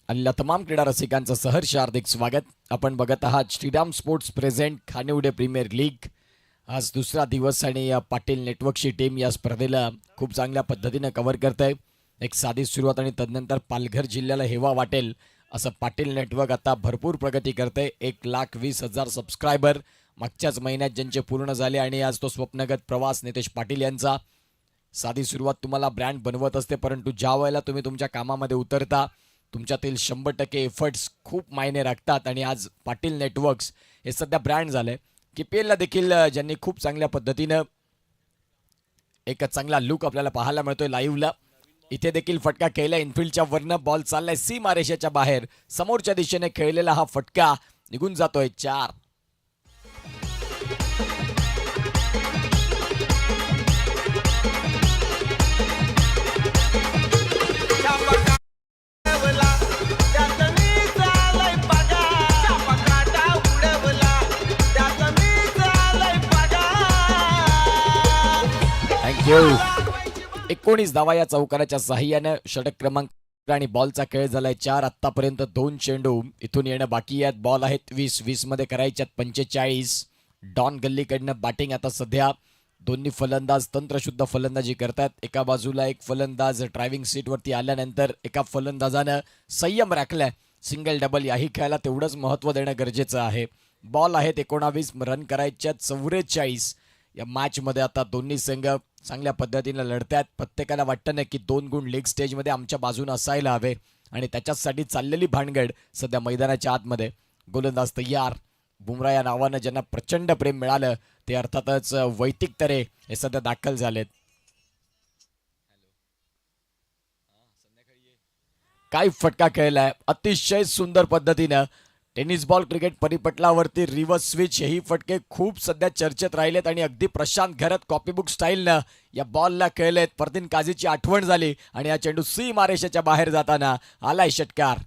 आलेल्या तमाम क्रीडा रसिकांचं सहर्ष हार्दिक स्वागत. आपण बघत आहात Shriram sports present Khanivade premier league. आज दुसरा दिवस आणि पाटील नेटवर्कची टीम या स्पर्धेला खूप चांगल्या पद्धतीने कव्हर करत आहे. एक साधी सुरुवात आणि तदनंतर पालघर जिल्ह्याला हेवा वाटेल असं पाटील नेटवर्क आता भरपूर प्रगती करते. 1,20,000 सबस्क्रायबर मागच्याच महिन्यात ज्यांचे पूर्ण झाले आणि आज तो स्वप्नगत प्रवास नितेश पाटील यांचा. साधी सुरुवात तुम्हाला ब्रँड बनवत असते, परंतु ज्या वेळेला तुम्ही तुमच्या कामामध्ये उतरता तुमच्यातील 100% एफर्ट्स खूप मायने राखतात आणि आज पाटील नेटवर्क्स हे सध्या ब्रँड झाले. KPLला देखील ज्यांनी खूप चांगल्या पद्धतीनं एक चांगला लुक आपल्याला पाहायला मिळतोय लाईव्हला. इथे देखील फटका खेळला इनफिल्डच्या वरनं. बॉल चाललाय सीमारेषेच्या बाहेर. समोरच्या दिशेने खेळलेला हा फटका निघून जातोय. 4. थँक्यू. 19 धावा या चौकाराच्या साह्यानं. षटक क्रमांक आणि बॉलचा खेळ झालाय 4. आतापर्यंत 2 चेंडू इथून येणं बाकी आहेत. बॉल आहेत 20 मध्ये करायच्यात 45. डॉन गल्लीकडनं बॅटिंग आता सध्या. दोन्ही फलंदाज तंत्रशुद्ध फलंदाजी करतात. एका बाजूला एक फलंदाज ड्रायव्हिंग सीटवरती आल्यानंतर एका फलंदाजानं संयम राखलाय. सिंगल डबल याही खेळाला तेवढंच महत्त्व देणं गरजेचं आहे. बॉल आहेत 19. रन करायच्यात 44. या मॅचमध्ये आता दोन्ही संघ चांगल्या पद्धतीने लढतात. प्रत्येकाला वाटतं ना की 2 गुण लीग स्टेजमध्ये आमच्या बाजूने असायला हवे आणि त्याच्यासाठी चाललेली भानगड सध्या मैदानाच्या आतमध्ये. गोलंदाज तयार. बुमरा या नावानं ज्यांना प्रचंड प्रेम मिळालं ते अर्थातच वैतिक तरे हे सध्या दाखल झालेत. काय फटका खेळलाय अतिशय सुंदर पद्धतीनं. टेनिस बॉल क्रिकेट परिपटलावरती रिव्हर्स स्विच हेही फटके खूप सध्या चर्चेत राहिलेत आणि अगदी प्रशांत घरत कॉपीबुक स्टाईलनं या बॉलला खेळलेत. परतीन काझीची आठवण झाली आणि हा चेंडू सीमारेषेच्या बाहेर जाताना आलाय षटकार.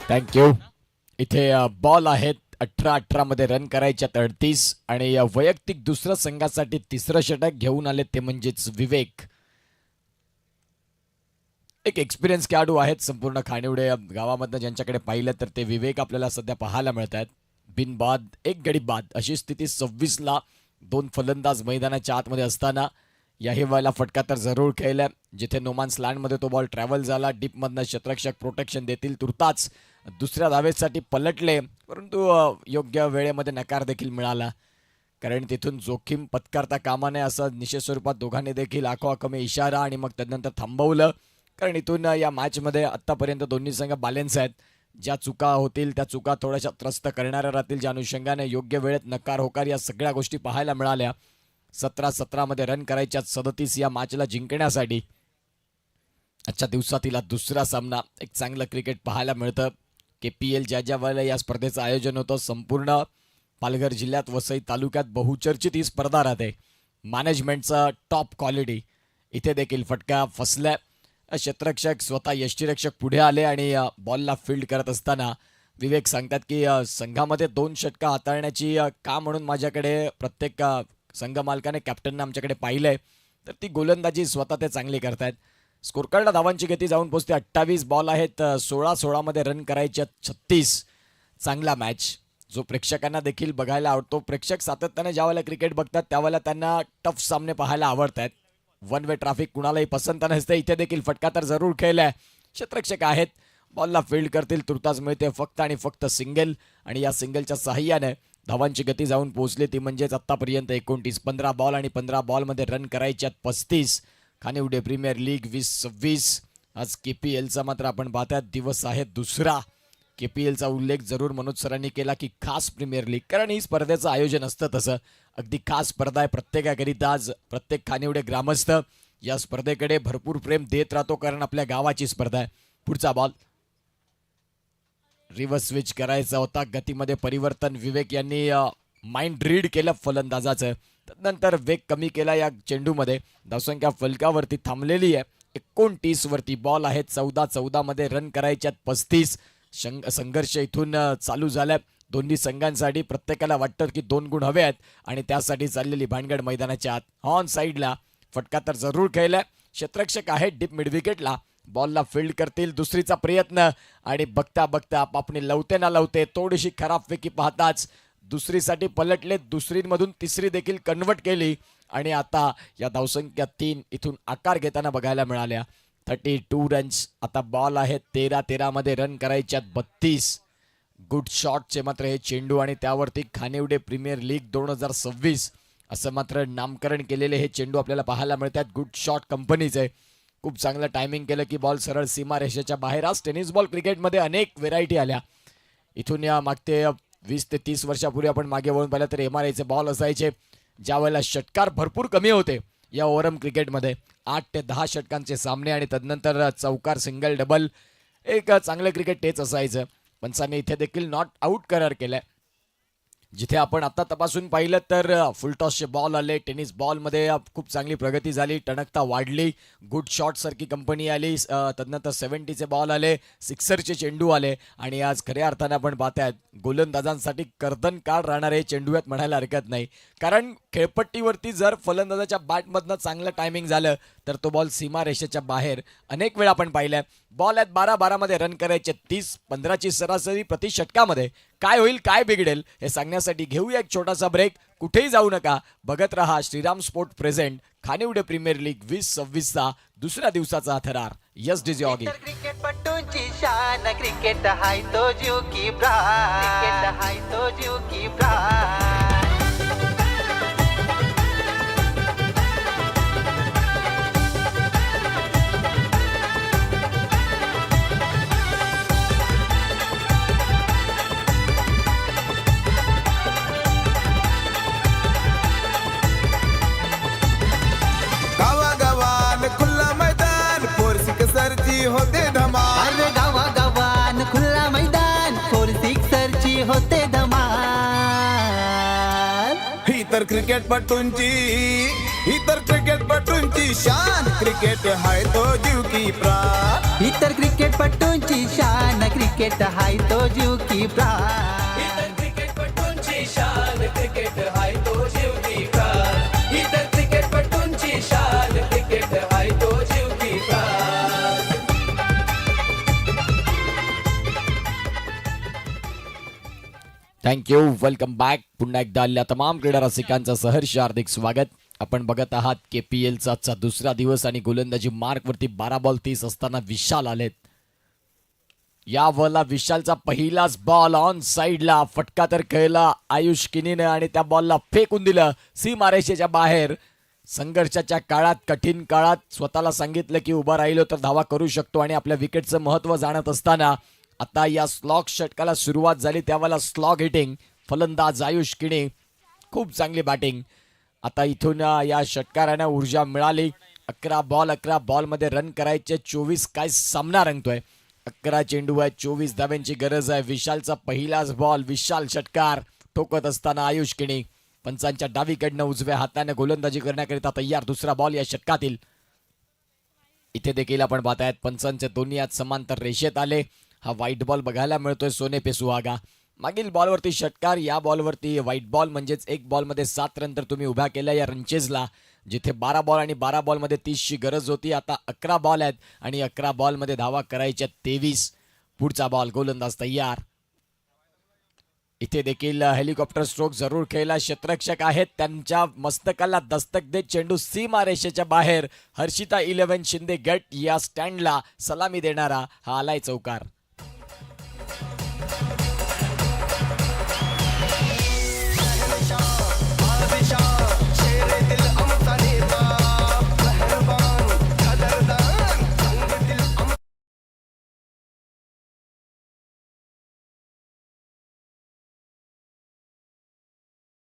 थँक्यू. इथे बॉल आहेत 18 मध्ये रन करायच्या 38 आणि वैयक्तिक दुसऱ्या संघासाठी तिसरं षटक घेऊन आले ते म्हणजेच विवेक. एक एक्सपिरियन्स खेळाडू आहेत संपूर्ण खानिवडे गावामधनं ज्यांच्याकडे पाहिलं तर ते विवेक आपल्याला सध्या पाहायला मिळत आहेत. बिनबाद एक गडी बाद अशी स्थिती 26 ला 2 फलंदाज मैदानाच्या आतमध्ये असताना याही वेळेला फटका तर जरूर खेळला. जिथे नोमान्स लँडमध्ये तो बॉल ट्रॅव्हल झाला, डीपमधनं क्षेत्ररक्षक प्रोटेक्शन देतील तुर्ताच दुसऱ्या धावेसाठी पलटले, परंतु योग्य वेळेमध्ये नकार देखील मिळाला. कारण तिथून जोखीम पत्करता कामा नये असं निश्चित स्वरूपात दोघांनी देखील आखोआखमे इशारा आणि मग त्यानंतर थांबवलं. कारण इथून या मॅचमध्ये आत्तापर्यंत दोन्ही संघ बॅलन्स आहेत. ज्या चुका होतील त्या चुका थोड्याशा त्रस्त करणाऱ्या राहतील, ज्या अनुषंगाने योग्य वेळेत नकार होकार या सगळ्या गोष्टी पाहायला मिळाल्या. 17-17 रन करायच्या 37 या मॅचला जिंकण्यासाठी आजच्या दिवसातील दुसरा सामना. एक चांगलं क्रिकेट पाहायला मिळतं. KPL ज्या वेळेला या स्पर्धेचं आयोजन होतं, संपूर्ण पालघर जिल्ह्यात वसई तालुक्यात बहुचर्चित ही स्पर्धा राहते. मॅनेजमेंटचा टॉप क्वालिटी. इथे देखील फटका फसलाय. क्षेत्ररक्षक स्वतः यष्टीरक्षक पुढे आले आणि बॉलला फील्ड करत असताना विवेक सांगतात की संघामध्ये 2 षटका हाताळण्याची का म्हणून माझ्याकडे प्रत्येक संघ मालकाने कॅप्टनने आमच्याकडे पाहिलंय, तर ती गोलंदाजी स्वतः ते चांगली करतायत. स्कोरकार्डला धावांची गती जाऊन पोहोचते. 28 बॉल आहेत, 16 रन करायचे 36. चांगला मॅच जो प्रेक्षकांना देखील बघायला आवडतो. प्रेक्षक सातत्याने ज्यावेळेला क्रिकेट बघतात त्यावेळेला त्यांना टफ सामने पाहायला आवडतात. वन वे ट्रॅफिक कुणालाही पसंत नसते. इथे देखील फटका तर जरूर खेळलाय. क्षेत्ररक्षक आहेत, बॉलला फील्ड करतील तुर्तास मिळते फक्त आणि फक्त सिंगल. आणि या सिंगलच्या साहाय्याने धावांची गती जाऊन पोहोचली ती म्हणजेच आत्तापर्यंत 29. 15 बॉल आणि 15 बॉलमध्ये रन करायच्यात 35. Khanivade premier league 20-26. आज KPLचा मात्र आपण पाहतात दिवस आहे दुसरा. KPLचा उल्लेख जरूर मनोज सरांनी केला की खास प्रीमियर लीग, कारण ही स्पर्धेचं आयोजन असतं तसं अगदी खास स्पर्धा आहे प्रत्येकाकरिता. आज प्रत्येक खानिवडे ग्रामस्थ या स्पर्धेकडे भरपूर प्रेम देत राहतो, कारण आपल्या गावाची स्पर्धा आहे. पुढचा बॉल रिव्हर्स स्विच करायचा होता. गतीमध्ये परिवर्तन विवेक यांनी माइंड रीड केलं फलंदाजाचं. त्यानंतर वेग कमी केला या चेंडूमध्ये. धावसंख्या फलकावरती थांबलेली आहे. 29 वरती बॉल आहेत. 14 मध्ये रन करायच्यात 35. संघर्ष इथून चालू झालाय दोन्ही संघांसाठी. प्रत्येकाला वाटतं की 2 गुण हवे आहेत आणि त्यासाठी चाललेली भानगड मैदानाच्या आत. ऑन साईडला फटका तर जरूर खेळलाय. क्षेत्ररक्षक आहेत डीप मिड विकेटला, बॉलला फील्ड करतील. दुसरीचा प्रयत्न आणि बघता बघता पापणी लवते ना लवते थोडीशी खराब फेकी पाहताच दुसरीसाठी पलटले. दुसरीमधून तिसरी देखील कन्वर्ट केली आणि आता या धावसंख्या 3 इथून आकार घेताना बघायला मिळाल्या. 32 रन्स. आता बॉल आहेत 13 मध्ये रन करायच्यात 32. गुड शॉटचे मात्र हे चेंडू आणि त्यावरती खानिवडे प्रीमियर लीग 2026 असं मात्र नामकरण केलेले हे चेंडू आपल्याला पाहायला मिळतात. गुड शॉट कंपनीचे. खूप चांगलं टायमिंग केलं की बॉल सरळ सीमा रेषेच्या बाहेर. आज टेनिस बॉल क्रिकेटमध्ये अनेक व्हेरायटी आल्या. इथून या मागते 20 ते 30 वर्षापूर्वी आपण मागे वळून पाहिलं तर MRIचे बॉल असायचे, ज्या वेळेला षटकार भरपूर कमी होते. या ओव्हरम क्रिकेटमध्ये 8 ते 10 षटकांचे सामने आणि तदनंतर चौकार सिंगल डबल एक चांगलं क्रिकेट तेच असायचं. पंचांनी इथे देखील नॉट आऊट करार केलाय. जिथे आपण आता तपासून पाहिलं तर फुलटॉसचे बॉल आले. टेनिस बॉलमध्ये खूप चांगली प्रगती झाली, टणकता वाढली. गुड शॉट सारखी कंपनी आली. तदनंतर 70चे बॉल आले, सिक्सरचे चेंडू आले आणि आज खऱ्या अर्थाने आपण पाहतायत गोलंदाजांसाठी कर्दन काळ राहणारे चेंडू आहेत म्हणायला हरकत नाही. कारण खेळपट्टीवरती जर फलंदाजाच्या बॅटमधनं चांगलं टायमिंग झालं तर तो बॉल सीमा रेषेच्या बाहेर अनेक वेळा आपण पाहिलंय. बॉल आहेत 12 मध्ये रन करायचे 30-15ची सरासरी प्रति षटकामध्ये. काय होईल काय बिघडेल हे सांगण्यासाठी घेऊया एक छोटासा ब्रेक. कुठेही जाऊ नका, बघत रहा Shriram sport present Khanivade premier league 2026चा दुसऱ्या दिवसाचा थरार. Yes DJ Auggie.
क्रिकेट पट्टूंची शान क्रिकेट हाय तो जीव की प्राण. क्रिकेट हाय तो जीव की प्राण.
गावागावान खुल्ला मैदान पोरसी कसरची होते धमाल.
अरे गावा गावान खुल्ला मैदान 4 सिक्सरची होते धमाल.
ही तर क्रिकेट पटूंची शान क्रिकेट हाय तो जीव की प्राण.
इतर क्रिकेट पट्टूंची शान क्रिकेट हाय तो जीव की प्राण.
थँक्यू. Welcome back. पुन्हा एकदा आलेल्या तमाम क्रीडा रसिकांचं सहर्ष हार्दिक स्वागत. आपण बघत आहात KPLचा आजचा दुसरा दिवस आणि गोलंदाजी मार्कवरती 12 बॉल 30 असताना विशाल आलेत. या बॉलला विशालचा पहिलाच बॉल ऑन साईडला फटका तर खेळला आयुष किनीनं आणि त्या बॉलला फेकून दिलं सीमारेषेच्या बाहेर. संघर्षाच्या काळात, कठीण काळात स्वतःला सांगितलं की उभा राहिलो तर धावा करू शकतो आणि आपल्या विकेटचं महत्त्व जाणत असताना आता या स्लॉग षटकाला सुरुवात झाली. त्यावेळेला स्लॉग हिटिंग फलंदाज आयुष किणी, खूप चांगली बॅटिंग. आता इथून या षटकारांना ऊर्जा मिळाली. 11 बॉलमध्ये रन करायचे 24. काय सामना रंगतोय. 11 चेंडू आहे, 24 धाव्यांची गरज आहे. विशालचा पहिलाच बॉल, विशाल षटकार ठोकत असताना आयुष किणी पंचांच्या डावीकडनं उजव्या हाताने गोलंदाजी करण्याकरिता तयार. दुसरा बॉल या षटकातील. इथे देखील आपण पाहतायत पंचांचे दोन्ही हात समांतर रेषेत आले. हा व्हाईट बॉल बघायला मिळतोय सोने पे सुहागा. मागील बॉलवरती षटकार, या बॉलवरती व्हाईट बॉल. म्हणजेच एक बॉलमध्ये 7 रन तर तुम्ही उभ्या केल्या या रनचेजला. जिथे 12 बॉल आणि 12 बॉलमध्ये 30ची गरज होती, आता 11 बॉल आहेत आणि 11 बॉलमध्ये धावा करायच्या 23. पुढचा बॉल, गोलंदाज तयार. इथे देखील हेलिकॉप्टर स्ट्रोक जरूर खेळला. क्षेत्ररक्षक आहेत, त्यांच्या मस्तकाला दस्तक देत चेंडू सीमारेषेच्या बाहेर. हर्षिता 11 शिंदे गट या स्टँडला सलामी देणारा हा आलाय चौकार.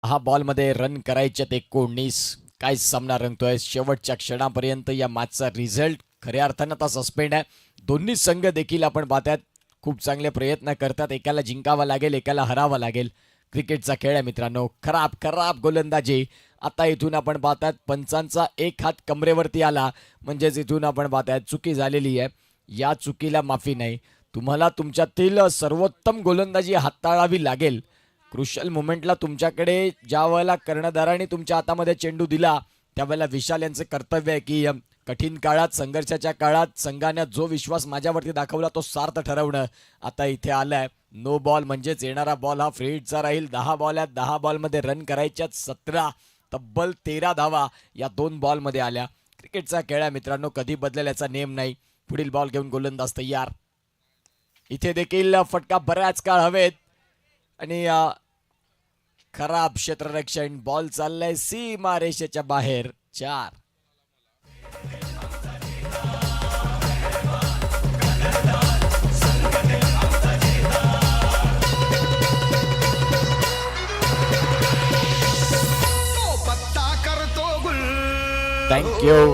हा बॉलमध्ये रन करायच्यात 19. काय सामना रंगतोय. शेवटच्या क्षणापर्यंत या मॅचचा रिझल्ट खऱ्या अर्थानं आता सस्पेंड आहे. दोन्ही संघ देखील आपण पाहतात खूप चांगले प्रयत्न करतात. एकाला जिंकावं लागेल, एकाला हरावं लागेल. क्रिकेटचा खेळ आहे मित्रांनो. खराब गोलंदाजी. आता इथून आपण पाहतात पंचांचा एक हात कमरेवरती आला, म्हणजेच इथून आपण पाहतात चुकी झालेली आहे. या चुकीला माफी नाही. तुम्हाला तुमच्यातील सर्वोत्तम गोलंदाजी हाताळावी लागेल. क्रुशल मोमेंटला तुमच्याकडे ज्या वेळेला कर्णधाराने तुमच्या हातामध्ये चेंडू दिला, त्यावेळेला विशाल यांचे कर्तव्य आहे की कठीण काळात, संघर्षाच्या काळात संघाने जो विश्वास माझ्यावरती दाखवला तो सार्थ ठरवणं. आता इथे आलाय नो बॉल, म्हणजेच येणारा बॉल हा फ्री हिटचा राहील. 10 बॉल आहेत, 10 बॉलमध्ये रन करायच्यात 17. तब्बल 13 धावा या 2 बॉलमध्ये आल्या. क्रिकेटचा खेळ आहे मित्रांनो, कधी बदलेल याचा नेम नाही. पुढील बॉल घेऊन गोलंदाज तयार. इथे देखील फटका बऱ्याच काळ हवेत आणि खराब क्षेत्ररक्षण. बॉल चाललाय सीमा रेषेच्या बाहेर. 4. थँक्यू.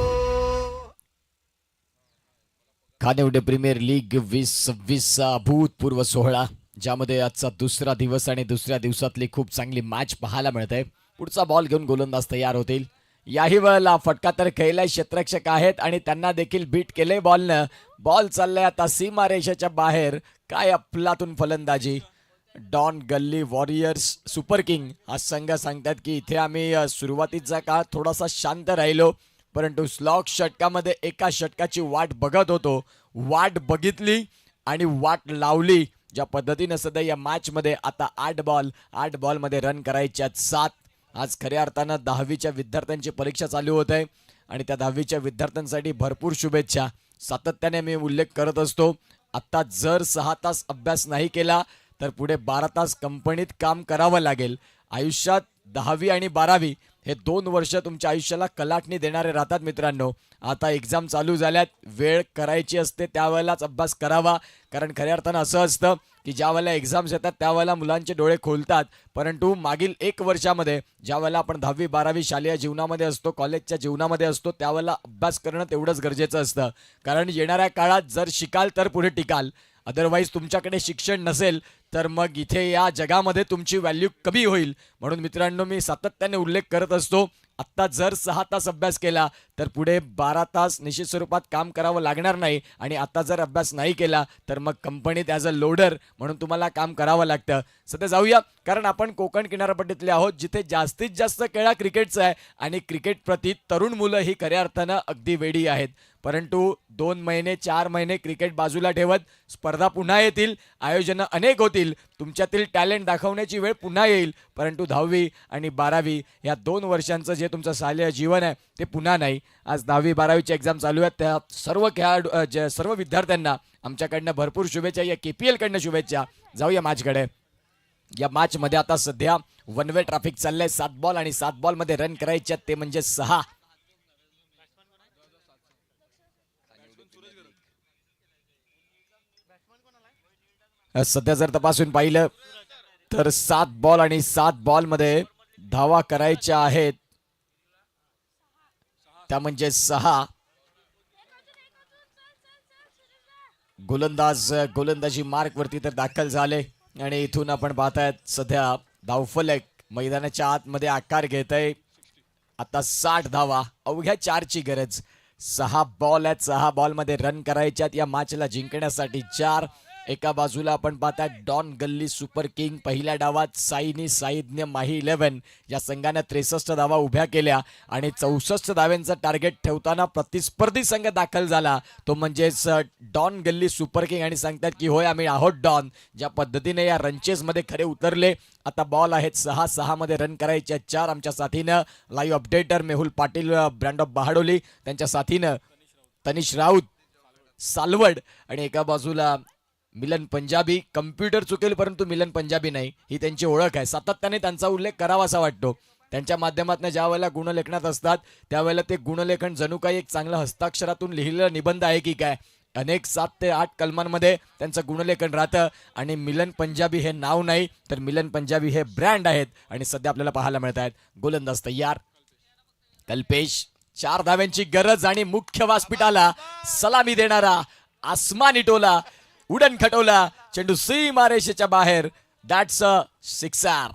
खानिवडे प्रीमियर लीग 2026 अभूतपूर्व सोहळा, ज्यामध्ये आजचा दुसरा दिवस आणि दुसऱ्या दिवसातली खूप चांगली मॅच पाहायला मिळते. पुढचा बॉल घेऊन गोलंदाज तयार होतील. याही वेळेला फटका तर खेळलाय. क्षेत्ररक्षक आहेत आणि त्यांना देखील बीट केले बॉलनं. बॉल चाललाय आता सीमारेषेच्या बाहेर. काय अफलातून फलंदाजी. डॉन गल्ली वॉरियर्स सुपर किंग हा संघ सांगतात की इथे आम्ही सुरुवातीचा काळ थोडासा शांत राहिलो, परंतु स्लॉग षटकामध्ये एका षटकाची वाट बघत होतो. वाट बघितली आणि वाट लावली. ज्या पद्धतीनं सध्या या मॅचमध्ये आता 8 बॉलमध्ये रन करायच्यात 7. आज खऱ्या अर्थानं 10वीच्या विद्यार्थ्यांची परीक्षा चालू होत आहे आणि त्या 10वीच्या विद्यार्थ्यांसाठी भरपूर शुभेच्छा. सातत्याने मी उल्लेख करत असतो, आता जर 6 तास अभ्यास नाही केला तर पुढे 12 तास कंपनीत काम करावं लागेल. आयुष्यात 10वी आणि 12वी हे 2 वर्ष तुमच्या आयुष्याला कलाटणी देणारे राहतात मित्रांनो. आता एक्झाम चालू झाल्यात, वेळ करायची असते त्यावेळेलाच अभ्यास करावा. कारण खऱ्या अर्थानं असं असतं की ज्या वेळेला एक्झाम्स येतात त्यावेळेला मुलांचे डोळे खोलतात, परंतु मागील 1 वर्षामध्ये ज्या वेळेला आपण 10वी 12वी शालेय जीवनामध्ये असतो, कॉलेजच्या जीवनामध्ये असतो, त्यावेळेला अभ्यास करणं तेवढंच गरजेचं असतं. कारण येणाऱ्या काळात जर शिकाल तर पुढे टिकाल, अदरवाईज तुमच्याकडे शिक्षण नसेल तर मग इथे या जगामध्ये तुमची व्हॅल्यू कमी होईल. म्हणून मित्रांनो मी सातत्याने उल्लेख करत असतो, आत्ता जर 6 तास अभ्यास केला तर पुढे 12 तास निश्चित स्वरूपात काम करावं लागणार नाही. आणि आता जर अभ्यास नाही केला तर मग कंपनीत ॲज अ लोडर म्हणून तुम्हाला काम करावं लागतं. सध्या जाऊया, कारण आपण कोकण किनारपट्टीतले आहोत, जिथे जास्तीत जास्त खेळा क्रिकेटचा आहे आणि क्रिकेट प्रति तरुण मुलं ही खऱ्या अर्थानं अगदी वेडी आहेत. परंतु 2 महिने 4 महिने क्रिकेट बाजूला ठेवत स्पर्धा पुन्हा येतील, आयोजनं अनेक होतील. होतील, तुमच्यातील टॅलेंट दाखवण्याची वेळ पुन्हा येईल, परंतु 10वी आणि 12वी या 2 वर्षांचं जे तुमचं शालेय जीवन आहे ते पुन्हा नाही. आज 10वी 12वीची एक्झाम चालू आहेत, त्या सर्व खेळाडू सर्व विद्यार्थ्यांना आमच्याकडनं भरपूर शुभेच्छा, या KPL कडनं शुभेच्छा. जाऊया मॅचकडे. या मॅचमध्ये आता सध्या वन वे ट्रॅफिक चाललंय. 7 बॉल आणि 7 बॉलमध्ये रन करायचे ते म्हणजे 6. सध्या जर तपासून पाहिलं तर 7 बॉल आणि 7 बॉलमध्ये धावा करायच्या आहेत, त्या म्हणजे 6. गोलंदाज गोलंदाजी मार्क वरती तर दाखल झाले आणि इथून आपण पाहतायत सध्या धावफलक मैदानाच्या आतमध्ये आकार घेत आहे. आता 60 धावा, अवघ्या 4ची गरज. 6 बॉल आहेत, 6 बॉलमध्ये रन करायच्यात या मॅचला जिंकण्यासाठी 4. एका बाजूला आपण पाहताय डॉन गल्ली सुपर किंग, पहिल्या डावात साईदने माही 11 या संघाने 63 धावा उभ्या केल्या आणि 64 धाव्यांचा टार्गेट ठेवताना प्रतिस्पर्धी संघ दाखल झाला, तो म्हणजेच डॉन गल्ली सुपर किंग. आणि सांगतात की होय आम्ही आहोत डॉन. ज्या पद्धतीने या रनचेसमध्ये खरे उतरले. आता बॉल आहेत 6 मध्ये रन करायचे 4. आमच्या साथीनं live updater Mehul Patil brand of Bahadoli, त्यांच्या साथीनं तनिष राऊत सालवड आणि एका बाजूला मिलन पंजाबी. कम्प्युटर चुकेल परंतु मिलन पंजाबी नाही, ही त्यांची ओळख आहे. सातत्याने त्यांचा उल्लेख करावासा वाटतो. त्यांच्या माध्यमातून ज्या वेळेला गुणलेखनात असतात त्यावेळेला ते गुणलेखन जणू काही एक चांगलं हस्ताक्षरातून लिहिलेला निबंध आहे की काय. अनेक 7 ते 8 कलमांमध्ये त्यांचं गुणलेखन राहतं. आणि मिलन पंजाबी हे नाव नाही तर मिलन पंजाबी हे ब्रँड आहेत आणि सध्या आपल्याला पाहायला मिळत आहेत. गोलंदाज तयार. कल्पेश, 4 धाव्यांची गरज आणि मुख्य व्यासपीठाला सलामी देणारा आसमानी टोला, उडण खटोला, चेंडू सीमारेषेच्या बाहेर. That's a 6.